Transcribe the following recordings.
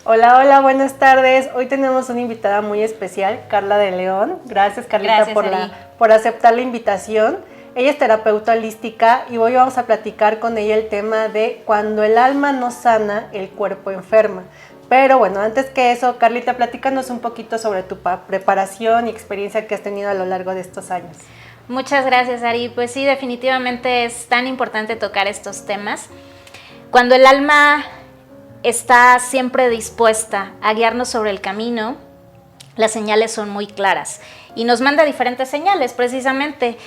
Hola, hola, buenas tardes. Hoy tenemos una invitada muy especial, Carla de León. Gracias, Carlita, Gracias, por aceptar la invitación. Ella es terapeuta holística y hoy vamos a platicar con ella el tema de cuando el alma no sana, el cuerpo enferma. Pero bueno, antes que eso, Carlita, platícanos un poquito sobre tu preparación y experiencia que has tenido a lo largo de estos años. Muchas gracias, Ari. Pues sí, definitivamente es tan importante tocar estos temas. Cuando el alma está siempre dispuesta a guiarnos sobre el camino, las señales son muy claras y nos manda diferentes señales, precisamente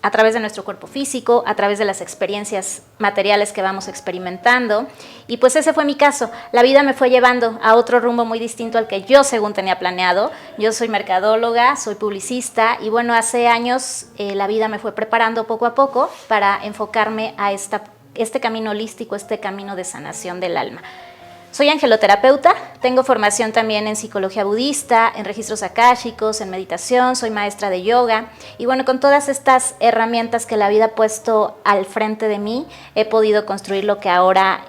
a través de nuestro cuerpo físico, a través de las experiencias materiales que vamos experimentando. Y pues ese fue mi caso. La vida me fue llevando a otro rumbo muy distinto al que yo según tenía planeado. Yo soy mercadóloga, soy publicista y bueno, hace años la vida me fue preparando poco a poco para enfocarme a este camino holístico, este camino de sanación del alma. Soy angeloterapeuta, tengo formación también en psicología budista, en registros akáshicos, en meditación, soy maestra de yoga y bueno, con todas estas herramientas que la vida ha puesto al frente de mí, he podido construir lo que ahora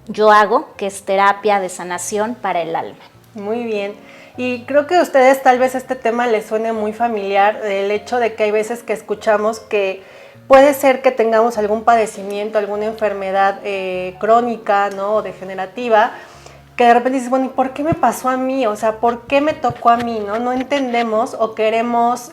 yo hago, que es terapia de sanación para el alma. Muy bien. Y creo que a ustedes tal vez este tema les suene muy familiar, el hecho de que hay veces que escuchamos que puede ser que tengamos algún padecimiento, alguna enfermedad crónica, ¿no? O degenerativa, que de repente dices, bueno, ¿y por qué me pasó a mí? O sea, ¿por qué me tocó a mí? No entendemos o queremos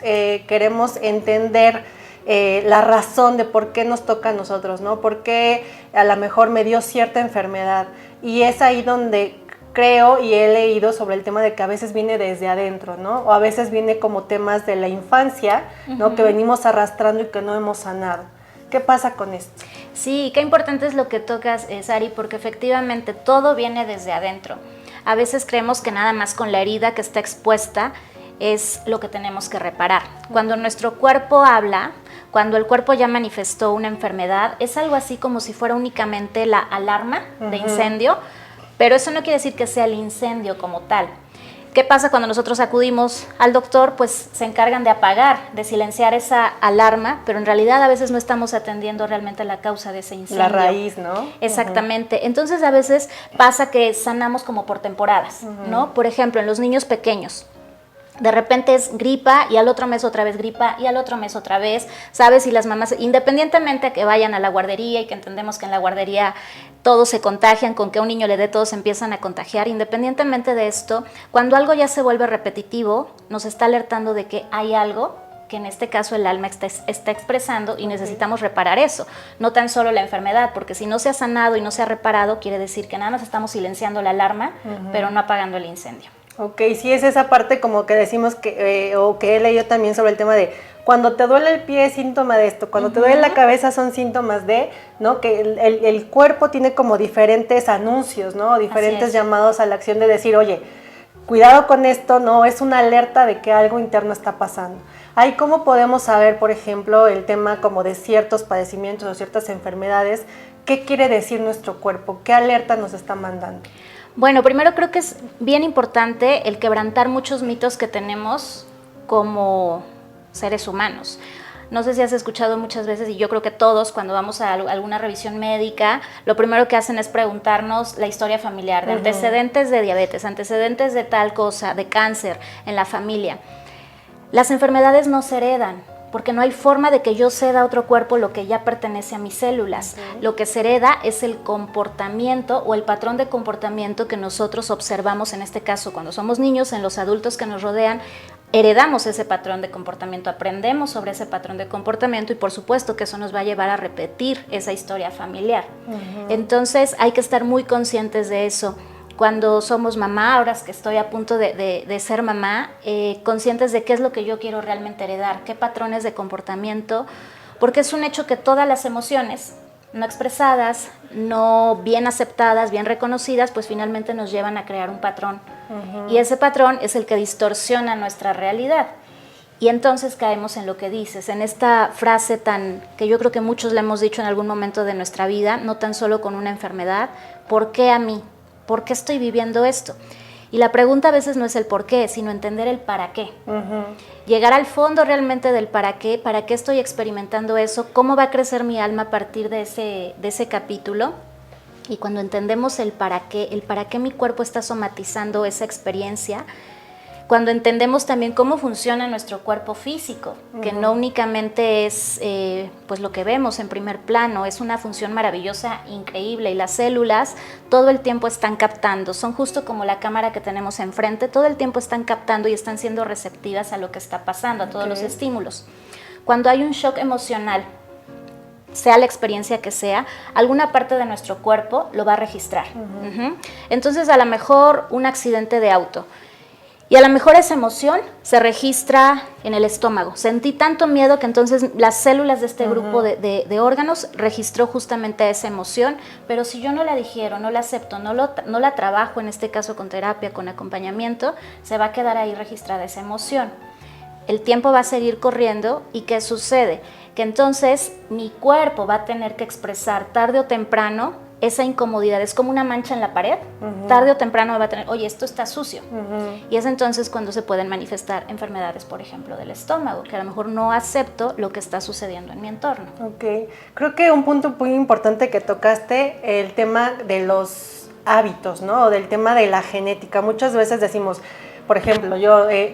entender la razón de por qué nos toca a nosotros, ¿no? Por qué a lo mejor me dio cierta enfermedad. Y es ahí donde creo y he leído sobre el tema de que a veces viene desde adentro, ¿no? O a veces viene como temas de la infancia, ¿no? Que venimos arrastrando y que no hemos sanado. ¿Qué pasa con esto? Sí, qué importante es lo que tocas, Sari, porque efectivamente todo viene desde adentro. A veces creemos que nada más con la herida que está expuesta es lo que tenemos que reparar. Cuando nuestro cuerpo habla, cuando el cuerpo ya manifestó una enfermedad, es algo así como si fuera únicamente la alarma de incendio, pero eso no quiere decir que sea el incendio como tal. ¿Qué pasa cuando nosotros acudimos al doctor? Pues se encargan de apagar, de silenciar esa alarma, pero en realidad a veces no estamos atendiendo realmente la causa de ese incendio. La raíz, ¿no? Exactamente. Entonces a veces pasa que sanamos como por temporadas, ¿no? Por ejemplo, en los niños pequeños. De repente es gripa y al otro mes otra vez gripa y al otro mes otra vez, ¿sabes? Y las mamás, independientemente de que vayan a la guardería y que entendemos que en la guardería todos se contagian, con que a un niño le dé todos se empiezan a contagiar, independientemente de esto, cuando algo ya se vuelve repetitivo, nos está alertando de que hay algo que en este caso el alma está expresando y necesitamos reparar eso, no tan solo la enfermedad, porque si no se ha sanado y no se ha reparado, quiere decir que nada más estamos silenciando la alarma, pero no apagando el incendio. Ok, sí es esa parte como que decimos que, o que he leído también sobre el tema de cuando te duele el pie es síntoma de esto, cuando te duele la cabeza son síntomas de, ¿no? Que el cuerpo tiene como diferentes anuncios, ¿no? Diferentes llamados a la acción de decir, oye, cuidado con esto, no, es una alerta de que algo interno está pasando. Ahí cómo podemos saber, por ejemplo, el tema como de ciertos padecimientos o ciertas enfermedades, ¿qué quiere decir nuestro cuerpo? ¿Qué alerta nos está mandando? Bueno, primero creo que es bien importante el quebrantar muchos mitos que tenemos como seres humanos. No sé si has escuchado muchas veces, y yo creo que todos cuando vamos a alguna revisión médica, lo primero que hacen es preguntarnos la historia familiar, de antecedentes de diabetes, antecedentes de tal cosa, de cáncer en la familia. Las enfermedades no se heredan, porque no hay forma de que yo ceda a otro cuerpo lo que ya pertenece a mis células. Lo que se hereda es el comportamiento o el patrón de comportamiento que nosotros observamos, en este caso cuando somos niños, en los adultos que nos rodean, heredamos ese patrón de comportamiento, aprendemos sobre ese patrón de comportamiento y por supuesto que eso nos va a llevar a repetir esa historia familiar. Entonces hay que estar muy conscientes de eso. Cuando somos mamá, ahora es que estoy a punto de ser mamá, conscientes de qué es lo que yo quiero realmente heredar, qué patrones de comportamiento, porque es un hecho que todas las emociones no expresadas, no bien aceptadas, bien reconocidas, pues finalmente nos llevan a crear un patrón. Y ese patrón es el que distorsiona nuestra realidad. Y entonces caemos en lo que dices, en esta frase que yo creo que muchos le hemos dicho en algún momento de nuestra vida, no tan solo con una enfermedad, ¿por qué a mí? ¿Por qué estoy viviendo esto? Y la pregunta a veces no es el por qué, sino entender el para qué. Llegar al fondo realmente del para qué estoy experimentando eso, cómo va a crecer mi alma a partir de ese capítulo. Y cuando entendemos el para qué mi cuerpo está somatizando esa experiencia, cuando entendemos también cómo funciona nuestro cuerpo físico, que no únicamente es pues lo que vemos en primer plano, es una función maravillosa, increíble, y las células todo el tiempo están captando, son justo como la cámara que tenemos enfrente, todo el tiempo están captando y están siendo receptivas a lo que está pasando, a todos los estímulos. Cuando hay un shock emocional, sea la experiencia que sea, alguna parte de nuestro cuerpo lo va a registrar. Entonces, a lo mejor un accidente de auto, y a lo mejor esa emoción se registra en el estómago. Sentí tanto miedo que entonces las células de este grupo de órganos registró justamente esa emoción, pero si yo no la digiero, no la acepto, no la trabajo, en este caso con terapia, con acompañamiento, se va a quedar ahí registrada esa emoción. El tiempo va a seguir corriendo y ¿qué sucede? Que entonces mi cuerpo va a tener que expresar tarde o temprano esa incomodidad. Es como una mancha en la pared, tarde o temprano va a tener, oye, esto está sucio. Y es entonces cuando se pueden manifestar enfermedades, por ejemplo, del estómago, que a lo mejor no acepto lo que está sucediendo en mi entorno. Ok, creo que un punto muy importante que tocaste, el tema de los hábitos, ¿no? O del tema de la genética. Muchas veces decimos, por ejemplo,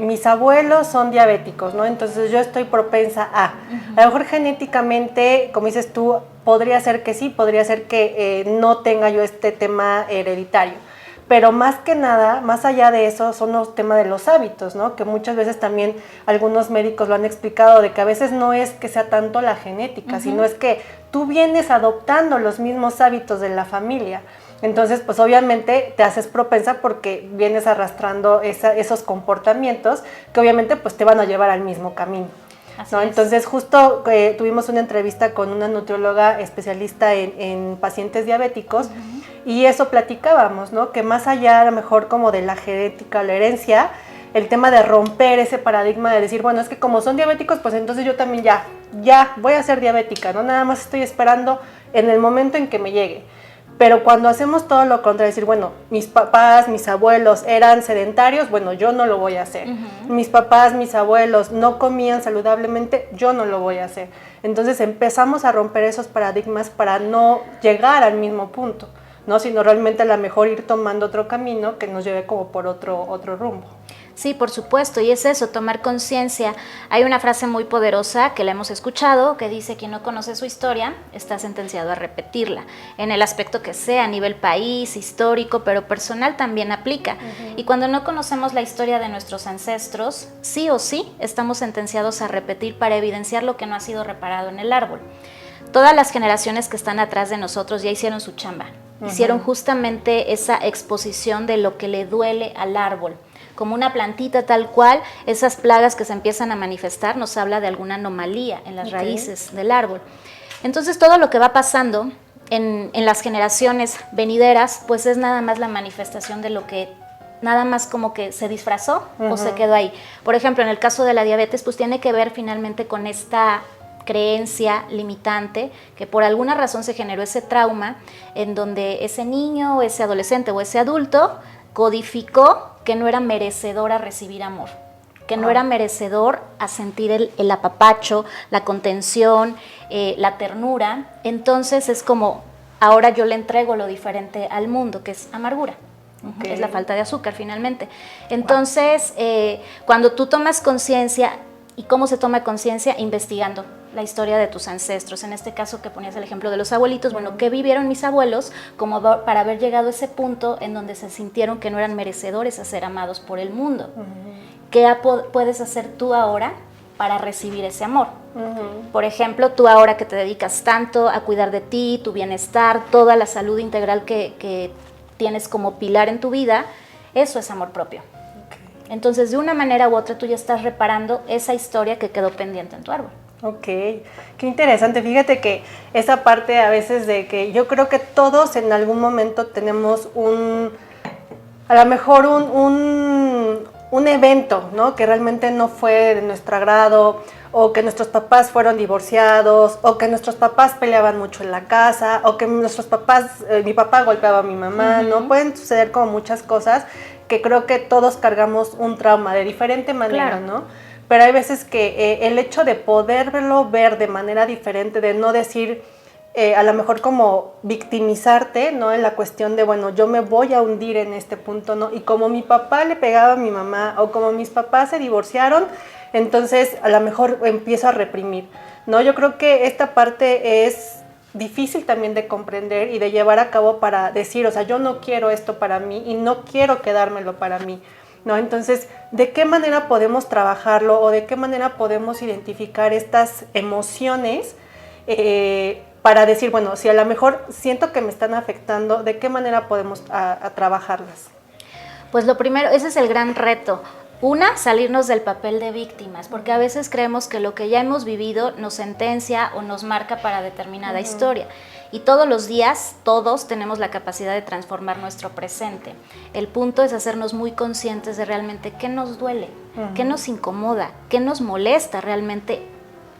mis abuelos son diabéticos, ¿no? Entonces yo estoy propensa a lo mejor genéticamente, como dices tú, podría ser que sí, podría ser que no tenga yo este tema hereditario. Pero más que nada, más allá de eso, son los temas de los hábitos, ¿no? Que muchas veces también algunos médicos lo han explicado, de que a veces no es que sea tanto la genética, sino es que tú vienes adoptando los mismos hábitos de la familia. Entonces, pues obviamente te haces propensa porque vienes arrastrando esos comportamientos que obviamente pues te van a llevar al mismo camino, ¿no? Entonces, justo tuvimos una entrevista con una nutrióloga especialista en pacientes diabéticos y eso platicábamos, ¿no? Que más allá a lo mejor como de la genética o la herencia, el tema de romper ese paradigma de decir, bueno, es que como son diabéticos, pues entonces yo también ya voy a ser diabética, ¿no? Nada más estoy esperando en el momento en que me llegue. Pero cuando hacemos todo lo contrario, decir, bueno, mis papás, mis abuelos eran sedentarios, bueno, yo no lo voy a hacer. Mis papás, mis abuelos no comían saludablemente, yo no lo voy a hacer. Entonces empezamos a romper esos paradigmas para no llegar al mismo punto, ¿no? Sino realmente a lo mejor ir tomando otro camino que nos lleve como por otro rumbo. Sí, por supuesto, y es eso, tomar conciencia. Hay una frase muy poderosa que la hemos escuchado que dice: quien no conoce su historia está sentenciado a repetirla, en el aspecto que sea, a nivel país, histórico, pero personal también aplica. Y cuando no conocemos la historia de nuestros ancestros, sí o sí estamos sentenciados a repetir para evidenciar lo que no ha sido reparado en el árbol. Todas las generaciones que están atrás de nosotros ya hicieron su chamba, hicieron justamente esa exposición de lo que le duele al árbol. Como una plantita tal cual, esas plagas que se empiezan a manifestar nos habla de alguna anomalía en las raíces del árbol. Entonces todo lo que va pasando en las generaciones venideras, pues es nada más la manifestación de lo que nada más como que se disfrazó o se quedó ahí. Por ejemplo, en el caso de la diabetes, pues tiene que ver finalmente con esta creencia limitante que por alguna razón se generó ese trauma en donde ese niño, ese adolescente o ese adulto codificó que no era merecedor a recibir amor, que no era merecedor a sentir el apapacho, la contención, la ternura. Entonces es como, ahora yo le entrego lo diferente al mundo, que es amargura. Es la falta de azúcar finalmente. Entonces, cuando tú tomas conciencia, ¿y cómo se toma conciencia? Investigando la historia de tus ancestros. En este caso que ponías el ejemplo de los abuelitos, bueno, ¿qué vivieron mis abuelos como para haber llegado a ese punto en donde se sintieron que no eran merecedores a ser amados por el mundo? ¿Qué puedes hacer tú ahora para recibir ese amor? Por ejemplo, tú ahora que te dedicas tanto a cuidar de ti, tu bienestar, toda la salud integral que tienes como pilar en tu vida, eso es amor propio. Entonces, de una manera u otra, tú ya estás reparando esa historia que quedó pendiente en tu árbol. Ok, qué interesante. Fíjate que esa parte a veces de que yo creo que todos en algún momento tenemos a lo mejor un evento, ¿no? Que realmente no fue de nuestro agrado, o que nuestros papás fueron divorciados, o que nuestros papás peleaban mucho en la casa, o que nuestros papás, mi papá golpeaba a mi mamá, ¿no? Pueden suceder como muchas cosas que creo que todos cargamos un trauma de diferente manera, ¿no? Pero hay veces que el hecho de poderlo ver de manera diferente, de no decir a lo mejor como victimizarte, ¿no? En la cuestión de, bueno, yo me voy a hundir en este punto, ¿no? Y como mi papá le pegaba a mi mamá o como mis papás se divorciaron, entonces a lo mejor empiezo a reprimir, ¿no? Yo creo que esta parte es difícil también de comprender y de llevar a cabo para decir, o sea, yo no quiero esto para mí y no quiero quedármelo para mí, ¿no? Entonces, ¿de qué manera podemos trabajarlo o de qué manera podemos identificar estas emociones para decir, bueno, si a lo mejor siento que me están afectando, ¿de qué manera podemos a trabajarlas? Pues lo primero, ese es el gran reto. Una, salirnos del papel de víctimas, porque a veces creemos que lo que ya hemos vivido nos sentencia o nos marca para determinada historia. Y todos los días, todos tenemos la capacidad de transformar nuestro presente. El punto es hacernos muy conscientes de realmente qué nos duele, qué nos incomoda, qué nos molesta realmente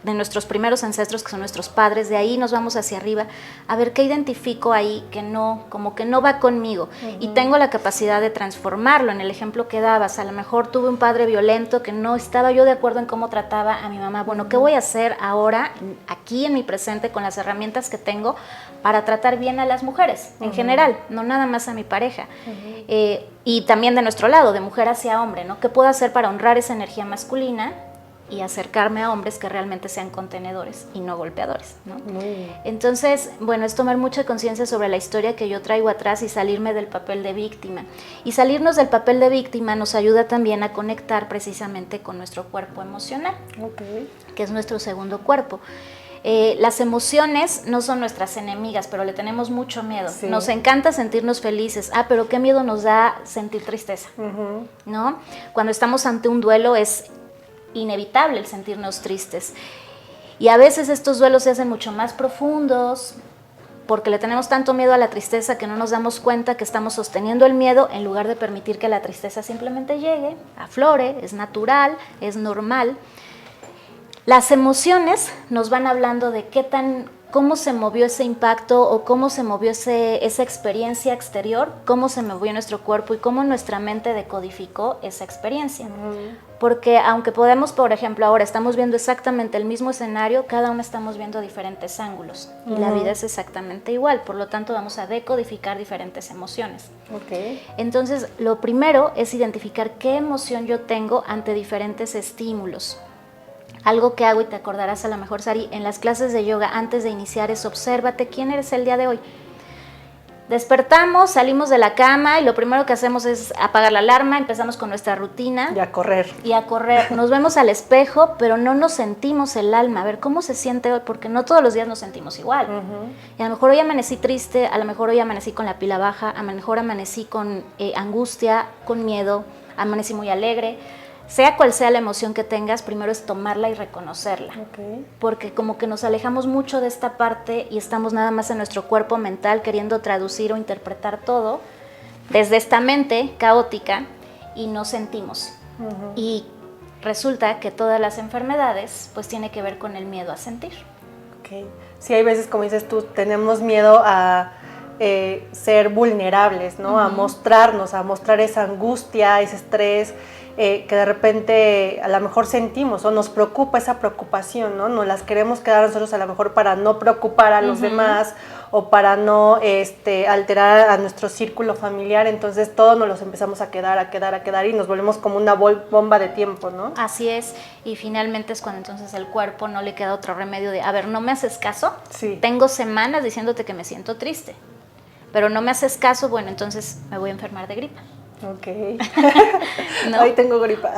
de nuestros primeros ancestros, que son nuestros padres. De ahí nos vamos hacia arriba a ver qué identifico ahí que no, como que no va conmigo, y tengo la capacidad de transformarlo. En el ejemplo que dabas, a lo mejor tuve un padre violento que no estaba yo de acuerdo en cómo trataba a mi mamá. Bueno, ¿qué voy a hacer ahora, aquí en mi presente, con las herramientas que tengo para tratar bien a las mujeres en general, no nada más a mi pareja? Y también de nuestro lado, de mujer hacia hombre, ¿no? ¿Qué puedo hacer para honrar esa energía masculina y acercarme a hombres que realmente sean contenedores y no golpeadores, ¿no? Muy bien. Entonces, bueno, es tomar mucha conciencia sobre la historia que yo traigo atrás y salirme del papel de víctima. Y salirnos del papel de víctima nos ayuda también a conectar precisamente con nuestro cuerpo emocional, que es nuestro segundo cuerpo. Las emociones no son nuestras enemigas, pero le tenemos mucho miedo. Sí. Nos encanta sentirnos felices. Pero qué miedo nos da sentir tristeza, ¿no? Cuando estamos ante un duelo es inevitable el sentirnos tristes, y a veces estos duelos se hacen mucho más profundos porque le tenemos tanto miedo a la tristeza que no nos damos cuenta que estamos sosteniendo el miedo en lugar de permitir que la tristeza simplemente llegue, aflore, es natural, es normal. Las emociones nos van hablando de cómo se movió ese impacto o cómo se movió esa experiencia exterior, cómo se movió nuestro cuerpo y cómo nuestra mente decodificó esa experiencia. Porque aunque podemos, por ejemplo, ahora estamos viendo exactamente el mismo escenario, cada uno estamos viendo diferentes ángulos y la vida es exactamente igual, por lo tanto vamos a decodificar diferentes emociones. Entonces, lo primero es identificar qué emoción yo tengo ante diferentes estímulos. Algo que hago, y te acordarás a lo mejor, Sari, en las clases de yoga antes de iniciar es obsérvate quién eres el día de hoy. Despertamos, salimos de la cama y lo primero que hacemos es apagar la alarma, empezamos con nuestra rutina. Y a correr. Nos vemos al espejo, pero no nos sentimos el alma. A ver, ¿cómo se siente hoy? Porque no todos los días nos sentimos igual. Y a lo mejor hoy amanecí triste, a lo mejor hoy amanecí con la pila baja, a lo mejor amanecí con angustia, con miedo, amanecí muy alegre. Sea cual sea la emoción que tengas, primero es tomarla y reconocerla. Porque como que nos alejamos mucho de esta parte y estamos nada más en nuestro cuerpo mental queriendo traducir o interpretar todo desde esta mente caótica y no sentimos. Y resulta que todas las enfermedades pues tiene que ver con el miedo a sentir. Sí, hay veces, como dices tú, tenemos miedo a ser vulnerables, ¿no? A mostrarnos, a mostrar esa angustia, ese estrés, que de repente a lo mejor sentimos o nos preocupa esa preocupación, ¿no? Nos las queremos quedar nosotros a lo mejor para no preocupar a los demás o para no alterar a nuestro círculo familiar, entonces todos nos los empezamos a quedar y nos volvemos como una bomba de tiempo, ¿no? Así es, y finalmente es cuando entonces el cuerpo no le queda otro remedio de, a ver, ¿no me haces caso? Sí. Tengo semanas diciéndote que me siento triste, pero no me haces caso, bueno, entonces me voy a enfermar de gripa. ¿No? Hoy tengo gripa.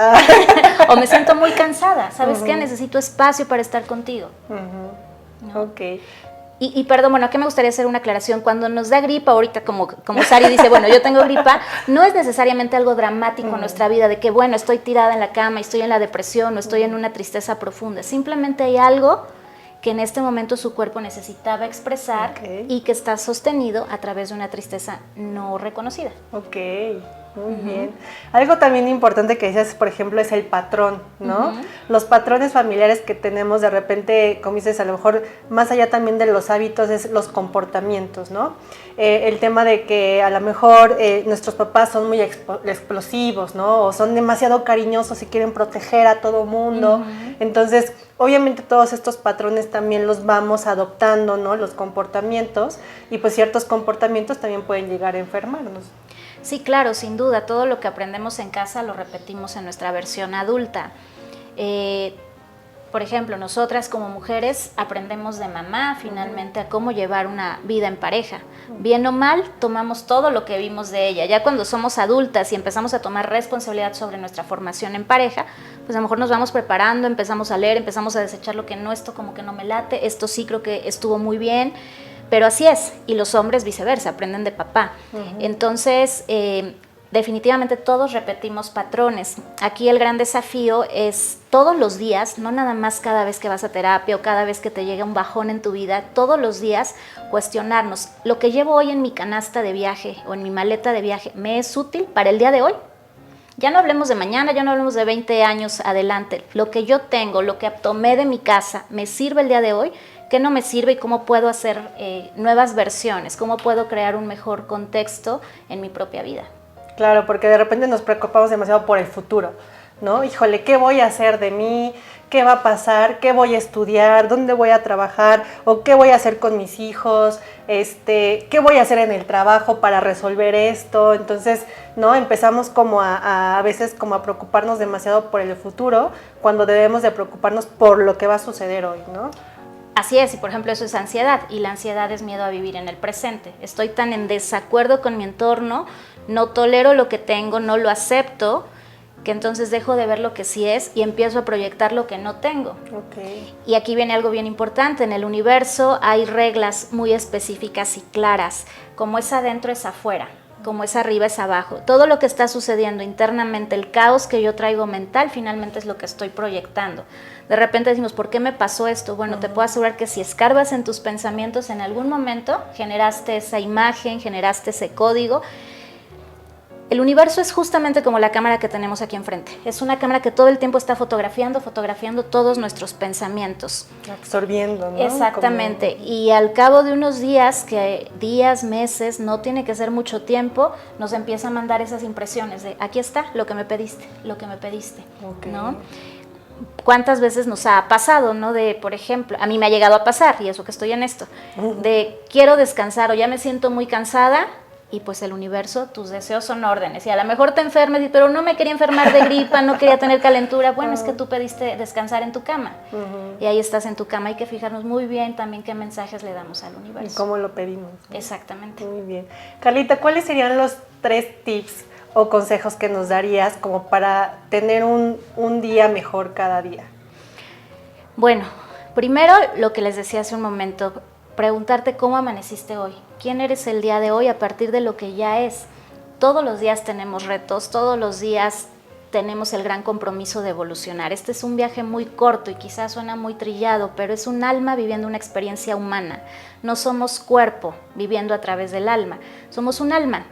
O me siento muy cansada, ¿sabes qué? Necesito espacio para estar contigo. ¿No? Y perdón, bueno, aquí me gustaría hacer una aclaración. Cuando nos da gripa, ahorita como Sari dice, bueno, yo tengo gripa, no es necesariamente algo dramático en nuestra vida, de que, bueno, estoy tirada en la cama y estoy en la depresión o estoy en una tristeza profunda. Simplemente hay algo que en este momento su cuerpo necesitaba expresar y que está sostenido a través de una tristeza no reconocida. Muy bien. Algo también importante que dices, por ejemplo, es el patrón, ¿no? Los patrones familiares que tenemos de repente, como dices, a lo mejor más allá también de los hábitos, es los comportamientos, ¿no? El tema de que a lo mejor nuestros papás son muy explosivos, ¿no? O son demasiado cariñosos y quieren proteger a todo mundo. Entonces, obviamente todos estos patrones también los vamos adoptando, ¿no? Los comportamientos, y pues ciertos comportamientos también pueden llegar a enfermarnos. Sí, claro, sin duda. Todo lo que aprendemos en casa lo repetimos en nuestra versión adulta. Por ejemplo, nosotras como mujeres aprendemos de mamá finalmente a cómo llevar una vida en pareja. Bien o mal, tomamos todo lo que vimos de ella. Ya cuando somos adultas y empezamos a tomar responsabilidad sobre nuestra formación en pareja, pues a lo mejor nos vamos preparando, empezamos a leer, empezamos a desechar lo que no, esto como que no me late, esto sí creo que estuvo muy bien. Pero así es, y los hombres viceversa, aprenden de papá. Entonces, definitivamente todos repetimos patrones. Aquí el gran desafío es todos los días, no nada más cada vez que vas a terapia o cada vez que te llega un bajón en tu vida, todos los días cuestionarnos, ¿lo que llevo hoy en mi canasta de viaje o en mi maleta de viaje me es útil para el día de hoy? Ya no hablemos de mañana, ya no hablemos de 20 años adelante. Lo que yo tengo, lo que tomé de mi casa, ¿me sirve el día de hoy? ¿Qué no me sirve y cómo puedo hacer nuevas versiones? ¿Cómo puedo crear un mejor contexto en mi propia vida? Claro, porque de repente nos preocupamos demasiado por el futuro, ¿no? Híjole, ¿qué voy a hacer de mí? ¿Qué va a pasar? ¿Qué voy a estudiar? ¿Dónde voy a trabajar? ¿O qué voy a hacer con mis hijos? ¿Qué voy a hacer en el trabajo para resolver esto? Entonces, ¿no? Empezamos como a veces como a preocuparnos demasiado por el futuro, cuando debemos de preocuparnos por lo que va a suceder hoy, ¿no? Así es, y por ejemplo eso es ansiedad, y la ansiedad es miedo a vivir en el presente. Estoy tan en desacuerdo con mi entorno, no tolero lo que tengo, no lo acepto, que entonces dejo de ver lo que sí es y empiezo a proyectar lo que no tengo. Okay. Y aquí viene algo bien importante, en el universo hay reglas muy específicas y claras, como es adentro es afuera, como es arriba es abajo. Todo lo que está sucediendo internamente, el caos que yo traigo mental, finalmente es lo que estoy proyectando. De repente decimos, ¿por qué me pasó esto? Bueno, te puedo asegurar que si escarbas en tus pensamientos, en algún momento generaste esa imagen, generaste ese código. El universo es justamente como la cámara que tenemos aquí enfrente. Es una cámara que todo el tiempo está fotografiando todos nuestros pensamientos. Absorbiendo, ¿no? Exactamente. Y al cabo de unos días, meses, no tiene que ser mucho tiempo, nos empieza a mandar esas impresiones de, aquí está lo que me pediste, Okay. ¿no? ¿Cuántas veces nos ha pasado, no? De, por ejemplo, a mí me ha llegado a pasar, y eso que estoy en esto, de quiero descansar o ya me siento muy cansada, y pues el universo, tus deseos son órdenes, y a lo mejor te enfermes, pero no me quería enfermar de gripa, no quería tener calentura, bueno, es que tú pediste descansar en tu cama, y ahí estás en tu cama, hay que fijarnos muy bien también qué mensajes le damos al universo. Y cómo lo pedimos, ¿no? Exactamente. Muy bien. Carlita, ¿cuáles serían los 3 tips o consejos que nos darías como para tener un día mejor cada día? Bueno, primero lo que les decía hace un momento, preguntarte cómo amaneciste hoy, quién eres el día de hoy a partir de lo que ya es. Todos los días tenemos retos, todos los días tenemos el gran compromiso de evolucionar. Este es un viaje muy corto y quizás suena muy trillado, pero es un alma viviendo una experiencia humana. No somos cuerpo viviendo a través del alma, somos un alma.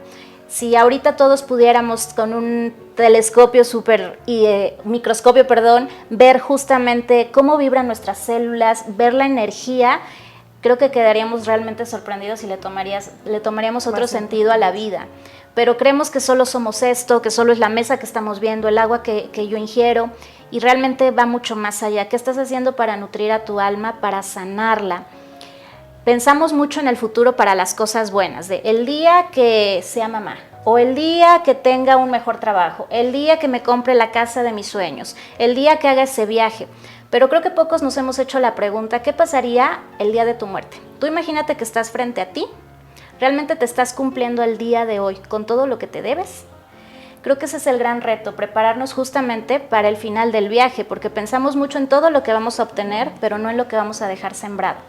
Si ahorita todos pudiéramos con un telescopio microscopio, ver justamente cómo vibran nuestras células, ver la energía, creo que quedaríamos realmente sorprendidos y le tomaríamos otro sentido a la vida. Pero creemos que solo somos esto, que solo es la mesa que estamos viendo, el agua que yo ingiero, y realmente va mucho más allá. ¿Qué estás haciendo para nutrir a tu alma, para sanarla? Pensamos mucho en el futuro para las cosas buenas, de el día que sea mamá, o el día que tenga un mejor trabajo, el día que me compre la casa de mis sueños, el día que haga ese viaje. Pero creo que pocos nos hemos hecho la pregunta, ¿qué pasaría el día de tu muerte? Tú imagínate que estás frente a ti, ¿realmente te estás cumpliendo el día de hoy con todo lo que te debes? Creo que ese es el gran reto, prepararnos justamente para el final del viaje, porque pensamos mucho en todo lo que vamos a obtener, pero no en lo que vamos a dejar sembrado.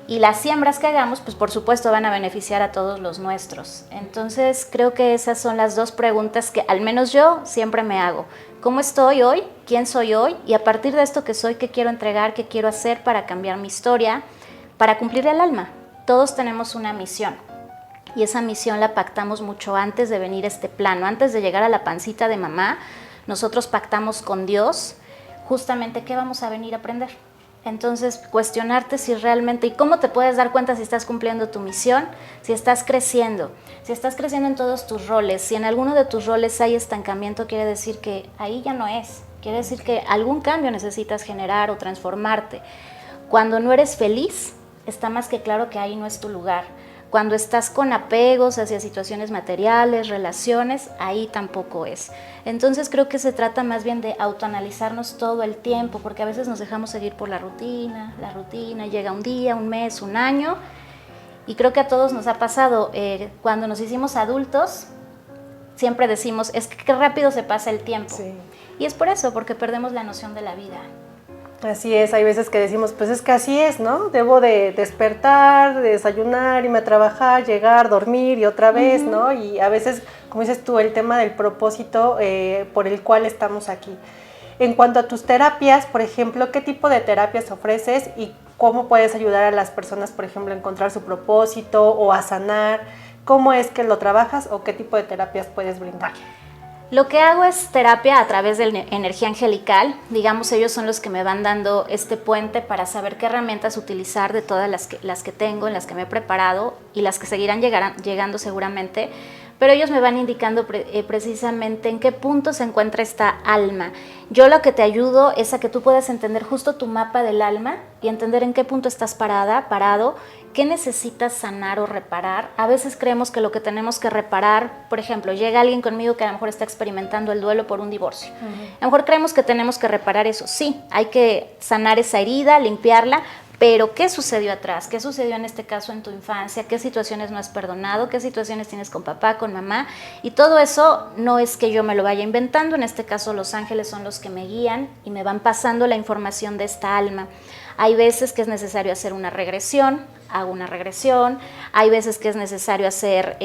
Y las siembras que hagamos, pues por supuesto van a beneficiar a todos los nuestros. Entonces creo que esas son las 2 preguntas que al menos yo siempre me hago. ¿Cómo estoy hoy? ¿Quién soy hoy? Y a partir de esto que soy, ¿qué quiero entregar? ¿Qué quiero hacer para cambiar mi historia? Para cumplir el alma. Todos tenemos una misión. y esa misión la pactamos mucho antes de venir a este plano, antes de llegar a la pancita de mamá. Nosotros pactamos con Dios justamente qué vamos a venir a aprender. Entonces, cuestionarte si realmente, y cómo te puedes dar cuenta si estás cumpliendo tu misión, si estás creciendo en todos tus roles. Si en alguno de tus roles hay estancamiento, quiere decir que ahí ya no es, quiere decir que algún cambio necesitas generar o transformarte. Cuando no eres feliz, está más que claro que ahí no es tu lugar. Cuando estás con apegos hacia situaciones materiales, relaciones, ahí tampoco es. Entonces creo que se trata más bien de autoanalizarnos todo el tiempo, porque a veces nos dejamos seguir por la rutina, llega un día, un mes, un año, y creo que a todos nos ha pasado, cuando nos hicimos adultos, siempre decimos, es que qué rápido se pasa el tiempo. Sí. Y es por eso, porque perdemos la noción de la vida. Así es, hay veces que decimos, pues es que así es, ¿no? Debo de despertar, de desayunar, irme a trabajar, llegar, dormir y otra vez, ¿no? Y a veces, como dices tú, el tema del propósito por el cual estamos aquí. En cuanto a tus terapias, por ejemplo, ¿qué tipo de terapias ofreces y cómo puedes ayudar a las personas, por ejemplo, a encontrar su propósito o a sanar? ¿Cómo es que lo trabajas o qué tipo de terapias puedes brindar? Lo que hago es terapia a través de energía angelical. Digamos, ellos son los que me van dando este puente para saber qué herramientas utilizar de todas las que tengo, en las que me he preparado y las que seguirán llegando seguramente. Pero ellos me van indicando precisamente en qué punto se encuentra esta alma. Yo lo que te ayudo es a que tú puedas entender justo tu mapa del alma y entender en qué punto estás parado, qué necesitas sanar o reparar. A veces creemos que lo que tenemos que reparar, por ejemplo, llega alguien conmigo que a lo mejor está experimentando el duelo por un divorcio. A lo mejor creemos que tenemos que reparar eso. Sí, hay que sanar esa herida, limpiarla, pero ¿qué sucedió atrás? ¿Qué sucedió en este caso en tu infancia? ¿Qué situaciones no has perdonado? ¿Qué situaciones tienes con papá, con mamá? Y todo eso no es que yo me lo vaya inventando, en este caso los ángeles son los que me guían y me van pasando la información de esta alma. Hay veces que es necesario hacer una regresión, hago una regresión. Hay veces que es necesario hacer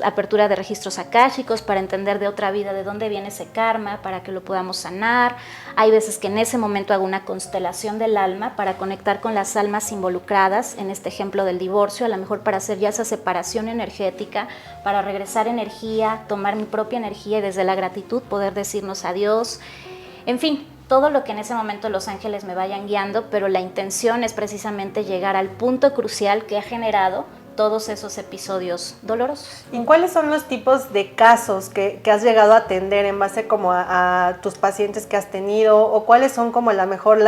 apertura de registros akáshicos para entender de otra vida de dónde viene ese karma, para que lo podamos sanar. Hay veces que en ese momento hago una constelación del alma para conectar con las almas involucradas, en este ejemplo del divorcio, a lo mejor para hacer ya esa separación energética, para regresar energía, tomar mi propia energía y desde la gratitud poder decirnos adiós. En fin, todo lo que en ese momento los ángeles me vayan guiando, pero la intención es precisamente llegar al punto crucial que ha generado todos esos episodios dolorosos. ¿Y cuáles son los tipos de casos que has llegado a atender en base como a tus pacientes que has tenido, o cuáles son como a lo mejor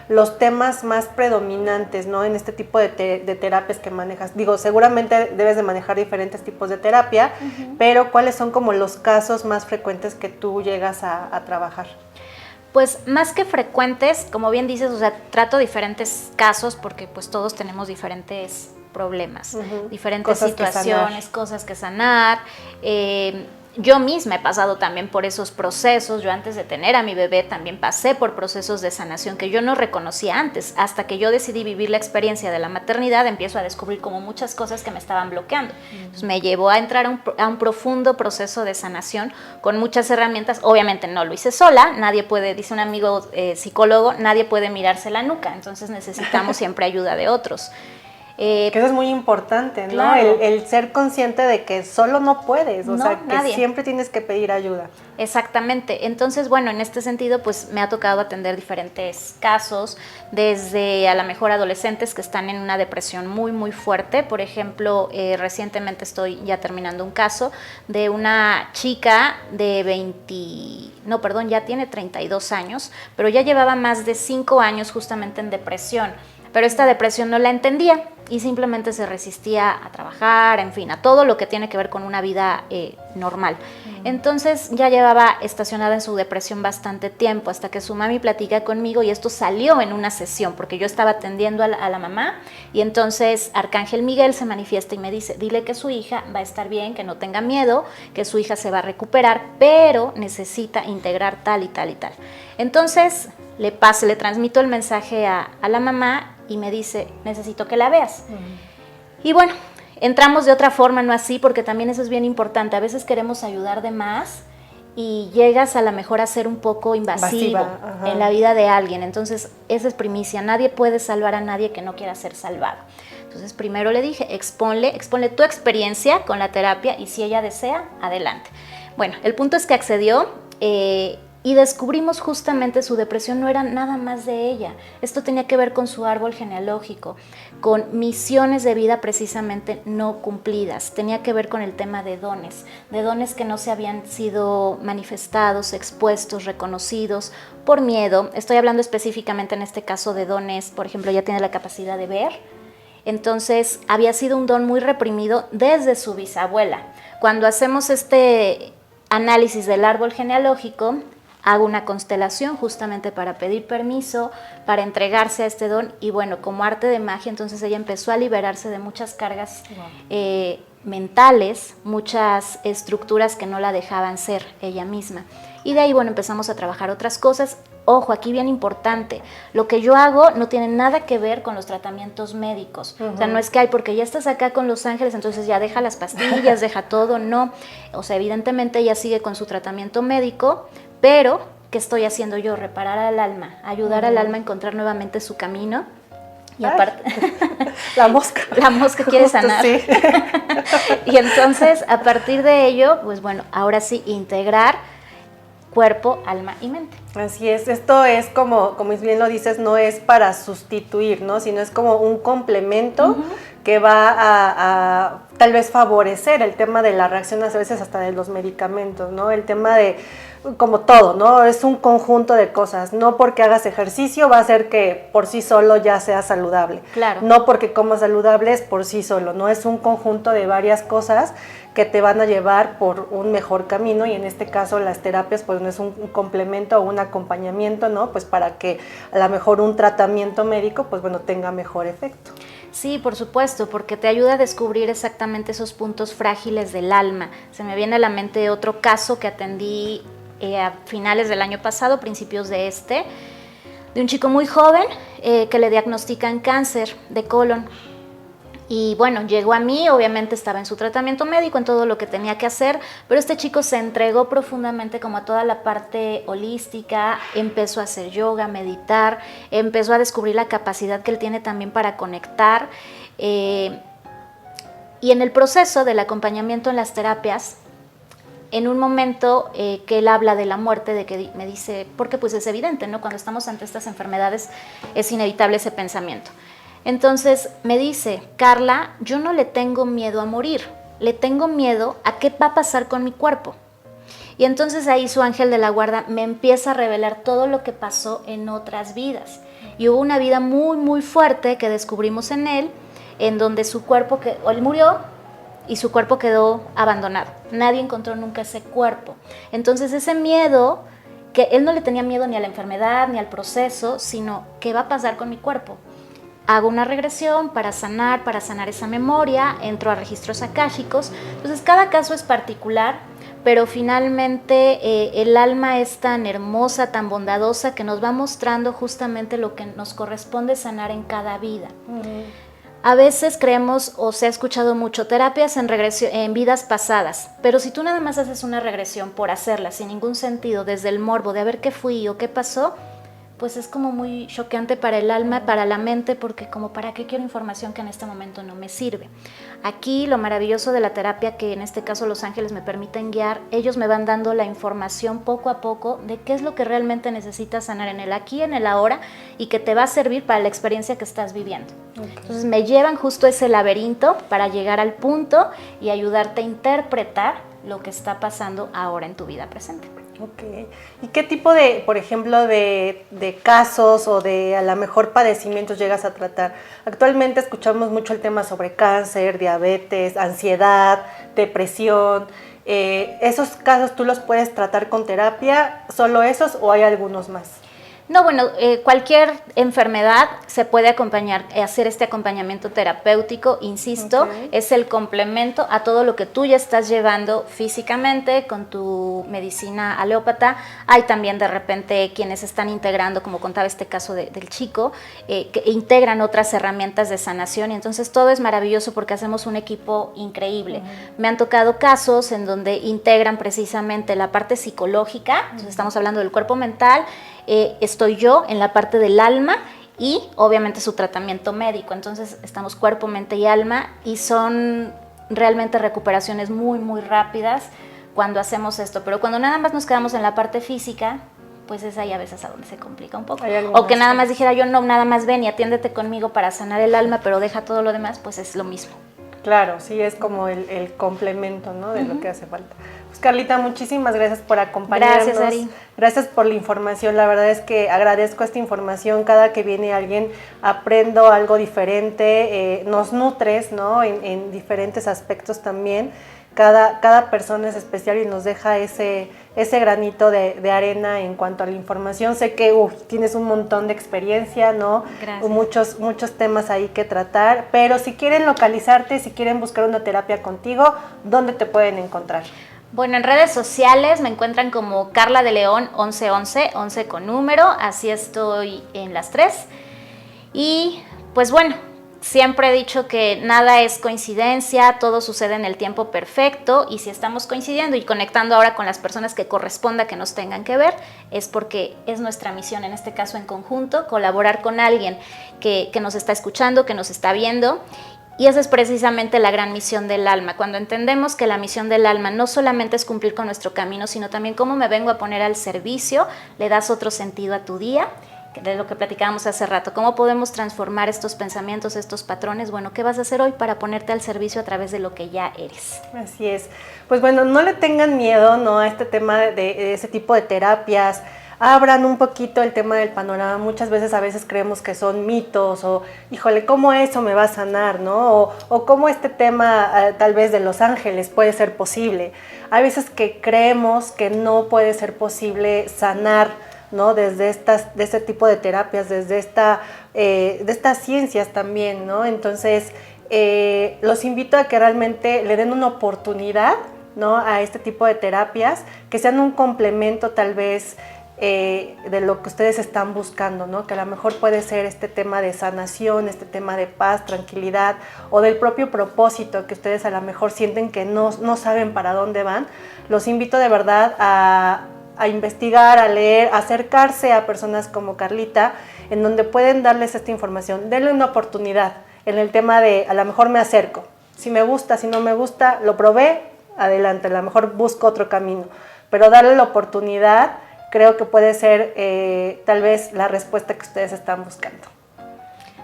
los temas más predominantes, ¿no? En este tipo de terapias que manejas? Digo, seguramente debes de manejar diferentes tipos de terapia, pero ¿cuáles son como los casos más frecuentes que tú llegas a trabajar? Pues más que frecuentes, como bien dices, o sea, trato diferentes casos porque pues todos tenemos diferentes problemas, diferentes situaciones, cosas que sanar. Yo misma he pasado también por esos procesos. Yo antes de tener a mi bebé también pasé por procesos de sanación que yo no reconocía antes. Hasta que yo decidí vivir la experiencia de la maternidad, empiezo a descubrir como muchas cosas que me estaban bloqueando. Entonces me llevó a entrar a un profundo proceso de sanación con muchas herramientas. Obviamente no lo hice sola, nadie puede, dice un amigo psicólogo, nadie puede mirarse la nuca, entonces necesitamos siempre ayuda de otros. Que eso es muy importante, ¿no? Claro. El ser consciente de que solo no puedes, o sea, que nadie. siempre tienes que pedir ayuda. Exactamente. Entonces, bueno, en este sentido, pues me ha tocado atender diferentes casos, desde a lo mejor adolescentes que están en una depresión muy, muy fuerte. Por ejemplo, recientemente estoy ya terminando un caso de una chica de ya tiene 32 años, pero ya llevaba más de 5 años justamente en depresión. Pero esta depresión no la entendía y simplemente se resistía a trabajar, en fin, a todo lo que tiene que ver con una vida normal. Entonces ya llevaba estacionada en su depresión bastante tiempo, hasta que su mami platica conmigo y esto salió en una sesión, porque yo estaba atendiendo a la mamá y entonces Arcángel Miguel se manifiesta y me dice, dile que su hija va a estar bien, que no tenga miedo, que su hija se va a recuperar, pero necesita integrar tal y tal y tal. Entonces le transmito el mensaje a la mamá y me dice, necesito que la veas. Y bueno, entramos de otra forma, no así, porque también eso es bien importante. A veces queremos ayudar de más y llegas a lo mejor a ser un poco invasivo en la vida de alguien. Entonces, esa es primicia. Nadie puede salvar a nadie que no quiera ser salvado. Entonces primero le dije, exponle tu experiencia con la terapia y si ella desea, adelante. Bueno, el punto es que accedió y descubrimos justamente su depresión no era nada más de ella. Esto tenía que ver con su árbol genealógico, con misiones de vida precisamente no cumplidas. Tenía que ver con el tema de dones que no se habían sido manifestados, expuestos, reconocidos por miedo. Estoy hablando específicamente en este caso de dones, por ejemplo, ella tiene la capacidad de ver. Entonces había sido un don muy reprimido desde su bisabuela. Cuando hacemos este análisis del árbol genealógico, hago una constelación justamente para pedir permiso, para entregarse a este don y bueno, como arte de magia, entonces ella empezó a liberarse de muchas cargas mentales, muchas estructuras que no la dejaban ser ella misma. Y de ahí, bueno, empezamos a trabajar otras cosas. Ojo, aquí bien importante, lo que yo hago no tiene nada que ver con los tratamientos médicos. O sea, no es que hay, porque ya estás acá con Los Ángeles, entonces ya deja las pastillas, deja todo, no. O sea, evidentemente ella sigue con su tratamiento médico, pero ¿qué estoy haciendo yo? Reparar al alma, ayudar al alma a encontrar nuevamente su camino. Y aparte, la mosca. La mosca quiere sanar. Sí. Y entonces, a partir de ello, pues bueno, ahora sí, integrar cuerpo, alma y mente. Así es, esto es como bien lo dices, no es para sustituir, ¿no? Sino es como un complemento que va a tal vez favorecer el tema de la reacción a veces hasta de los medicamentos, ¿no? El tema de, como todo, ¿no? Es un conjunto de cosas, no porque hagas ejercicio va a hacer que por sí solo ya sea saludable. Claro. No porque comas saludable es por sí solo, ¿no? Es un conjunto de varias cosas que te van a llevar por un mejor camino y en este caso las terapias pues no es un complemento o un acompañamiento, ¿no? Pues para que a lo mejor un tratamiento médico pues bueno tenga mejor efecto. Sí, por supuesto, porque te ayuda a descubrir exactamente esos puntos frágiles del alma. Se me viene a la mente otro caso que atendí a finales del año pasado, principios de de un chico muy joven que le diagnostican cáncer de colon. Y bueno, llegó a mí, obviamente estaba en su tratamiento médico, en todo lo que tenía que hacer, pero este chico se entregó profundamente como a toda la parte holística, empezó a hacer yoga, meditar, empezó a descubrir la capacidad que él tiene también para conectar. Y en el proceso del acompañamiento en las terapias, en un momento que él habla de la muerte, de que me dice, porque pues es evidente, ¿no? Cuando estamos ante estas enfermedades es inevitable ese pensamiento. Entonces me dice, Carla, yo no le tengo miedo a morir, le tengo miedo a qué va a pasar con mi cuerpo. Y entonces ahí su ángel de la guarda me empieza a revelar todo lo que pasó en otras vidas. Y hubo una vida muy, muy fuerte que descubrimos en él, en donde su cuerpo, él murió y su cuerpo quedó abandonado. Nadie encontró nunca ese cuerpo. Entonces ese miedo, que él no le tenía miedo ni a la enfermedad, ni al proceso, sino qué va a pasar con mi cuerpo. Hago una regresión para sanar esa memoria, entro a registros akáshicos. Entonces cada caso es particular, pero finalmente el alma es tan hermosa, tan bondadosa, que nos va mostrando justamente lo que nos corresponde sanar en cada vida. A veces creemos, o se ha escuchado mucho, terapias en vidas pasadas, pero si tú nada más haces una regresión por hacerla, sin ningún sentido, desde el morbo de a ver qué fui o qué pasó, pues es como muy choqueante para el alma, para la mente, porque como para qué quiero información que en este momento no me sirve. Aquí lo maravilloso de la terapia, que en este caso Los Ángeles me permiten guiar, ellos me van dando la información poco a poco de qué es lo que realmente necesitas sanar en el aquí, en el ahora, y que te va a servir para la experiencia que estás viviendo. Okay. Entonces me llevan justo ese laberinto para llegar al punto y ayudarte a interpretar lo que está pasando ahora en tu vida presente. Ok. ¿Y qué tipo de, por ejemplo, de casos o de a lo mejor padecimientos llegas a tratar? Actualmente escuchamos mucho el tema sobre cáncer, diabetes, ansiedad, depresión. ¿Esos casos tú los puedes tratar con terapia? ¿Solo esos o hay algunos más? No, bueno, cualquier enfermedad se puede acompañar, hacer este acompañamiento terapéutico, insisto, es el complemento a todo lo que tú ya estás llevando físicamente con tu medicina alópata. Hay también de repente quienes están integrando, como contaba este caso del chico, que integran otras herramientas de sanación, y entonces todo es maravilloso porque hacemos un equipo increíble. Me han tocado casos en donde integran precisamente la parte psicológica, entonces estamos hablando del cuerpo mental, estoy yo en la parte del alma y obviamente su tratamiento médico. Entonces estamos cuerpo, mente y alma y son realmente recuperaciones muy, muy rápidas cuando hacemos esto. Pero cuando nada más nos quedamos en la parte física, pues es ahí a veces a donde se complica un poco. O que nada más dijera yo, no, nada más ven y atiéndete conmigo para sanar el alma, pero deja todo lo demás, pues es lo mismo. Claro, sí, es como el complemento, ¿no? De lo que hace falta. Pues Carlita, muchísimas gracias por acompañarnos. Gracias, Ari. Gracias por la información. La verdad es que agradezco esta información. Cada que viene alguien aprendo algo diferente. Nos nutres, ¿no? En diferentes aspectos también. Cada persona es especial y nos deja ese granito de arena en cuanto a la información. Sé que tienes un montón de experiencia, ¿no? Gracias. Muchos temas ahí que tratar, pero si quieren localizarte, si quieren buscar una terapia contigo, ¿dónde te pueden encontrar? Bueno, en redes sociales me encuentran como Carla de León 1111, 11 con número, así estoy en las 3. Y pues bueno, siempre he dicho que nada es coincidencia, todo sucede en el tiempo perfecto y si estamos coincidiendo y conectando ahora con las personas que corresponda que nos tengan que ver, es porque es nuestra misión, en este caso en conjunto, colaborar con alguien que nos está escuchando, que nos está viendo. Y esa es precisamente la gran misión del alma, cuando entendemos que la misión del alma no solamente es cumplir con nuestro camino, sino también cómo me vengo a poner al servicio, le das otro sentido a tu día, de lo que platicábamos hace rato, cómo podemos transformar estos pensamientos, estos patrones. Bueno, ¿qué vas a hacer hoy para ponerte al servicio a través de lo que ya eres? Así es. Pues bueno, no le tengan miedo, ¿no? A este tema de ese tipo de terapias. Abran un poquito el tema del panorama. Muchas veces a veces creemos que son mitos o, híjole, ¿cómo eso me va a sanar, no? O cómo este tema tal vez de los ángeles puede ser posible. Hay veces que creemos que no puede ser posible sanar, ¿no? Desde este tipo de terapias, desde de estas ciencias también, ¿no? Entonces, los invito a que realmente le den una oportunidad, ¿no? A este tipo de terapias, que sean un complemento tal vez de lo que ustedes están buscando, ¿no? Que a lo mejor puede ser este tema de sanación, este tema de paz, tranquilidad, o del propio propósito que ustedes a lo mejor sienten que no saben para dónde van. Los invito de verdad a investigar, a leer, a acercarse a personas como Carlita, en donde pueden darles esta información. Denle una oportunidad en el tema de, a lo mejor me acerco. Si me gusta, si no me gusta, lo probé, adelante, a lo mejor busco otro camino. Pero darle la oportunidad creo que puede ser tal vez la respuesta que ustedes están buscando.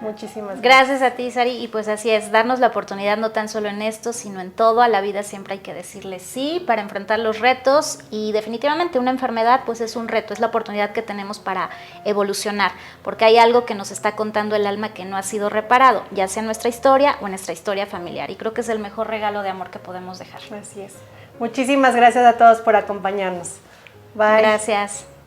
Muchísimas gracias. Gracias a ti, Sari, y pues así es, darnos la oportunidad no tan solo en esto, sino en todo. A la vida siempre hay que decirle sí para enfrentar los retos y definitivamente una enfermedad pues es un reto, es la oportunidad que tenemos para evolucionar, porque hay algo que nos está contando el alma que no ha sido reparado, ya sea en nuestra historia o en nuestra historia familiar, y creo que es el mejor regalo de amor que podemos dejar. Así es. Muchísimas gracias a todos por acompañarnos. Bye. Gracias.